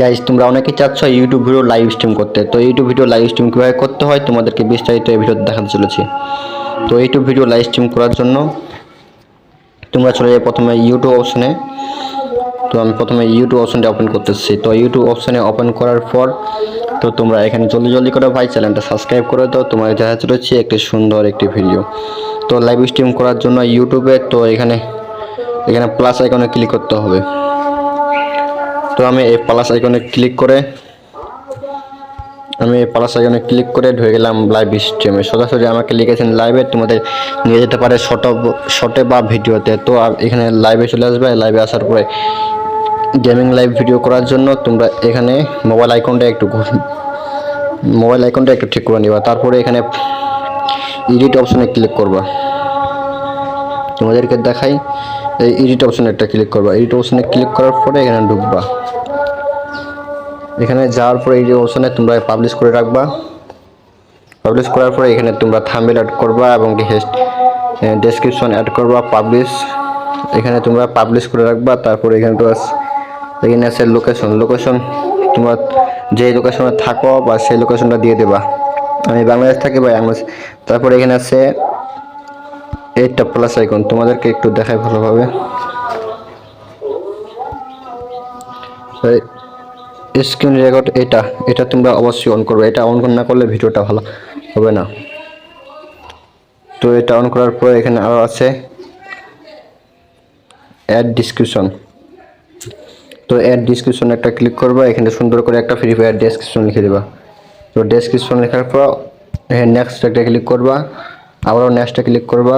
Guys, তোমরা অনেকে চাচ্ছ ইউটিউব ভিডিও লাইভ স্ট্রিম করতে। তো ইউটিউব ভিডিও লাইভ স্ট্রিম কীভাবে করতে হয় তোমাদেরকে বিস্তারিত এই ভিডিওতে দেখাতে চলেছি। তো ইউটিউব ভিডিও লাইভ স্ট্রিম করার জন্য তোমরা চলে যাবে প্রথমে ইউটিউব অপশনে। তো আমি প্রথমে ইউটিউব অপশনটা ওপেন করতেছি। তো ইউটিউব অপশনে ওপেন করার পর তো তোমরা এখানে জলদি জলদি করে ভাই চ্যানেলটা সাবস্ক্রাইব করে দাও। তোমাদের দেখা চলেছে একটি সুন্দর একটি ভিডিও। তো লাইভ স্ট্রিম করার জন্য ইউটিউবে তো এখানে প্লাস আইকনে ক্লিক করতে হবে। তো আমি এই প্লাস আইকনে ক্লিক করে ঢুকে গেলাম লাইভ স্ট্রিমে। সরাসরি আমাকে লিখেছেন লাইভে, তোমাদের নিয়ে যেতে পারে শর্টে বা ভিডিওতে। তো এখানে লাইভে চলে আসবে। লাইভে আসার পরে গেমিং লাইভ ভিডিও করার জন্য তোমরা এখানে মোবাইল আইকনটা একটু ঠিক করে নিবা। তারপরে এখানে এডিট অপশনে ক্লিক করবা। তোমাদেরকে দেখাই, এই এডিট অপশনে একটা ক্লিক করবা। এডিট অপশনে ক্লিক করার পরে এখানে ঢুকবা। এখানে যাওয়ার পরে এই যে অপশনে তোমরা পাবলিশ করে রাখবা। পাবলিশ করার পরে এখানে তোমরা থাম্বনেল অ্যাড করবা এবং ডেসক্রিপশন অ্যাড করবা। এখানে তোমরা পাবলিশ করে রাখবা। তারপরে এখানে আছে লোকেশন, তোমরা যে লোকেশনে থাকো বা সেই লোকেশনটা দিয়ে দেবা। আমি বাংলাদেশ থাকি বা বাংলাদেশ। তারপরে এখানে আছে এইটা প্লাস আইকন, তোমাদেরকে একটু দেখাই ভালোভাবে। স্ক্রিন রেকর্ড এটা তোমরা অবশ্যই অন করবে। এটা অন না করলে ভিডিওটা ভালো হবে না। তো এটা অন করার পর এখানে আরও আছে অ্যাড ডিসক্রিপশন। তো অ্যাড ডিসক্রিপশন একটা ক্লিক করবা। এখানে সুন্দর করে একটা ফ্রি ফায়ার ডেসক্রিপশন লিখে দেবা। তো ডেসক্রিপশন লেখার পর নেক্সট একটা ক্লিক করবা। আবারও নেক্সটে ক্লিক করবা।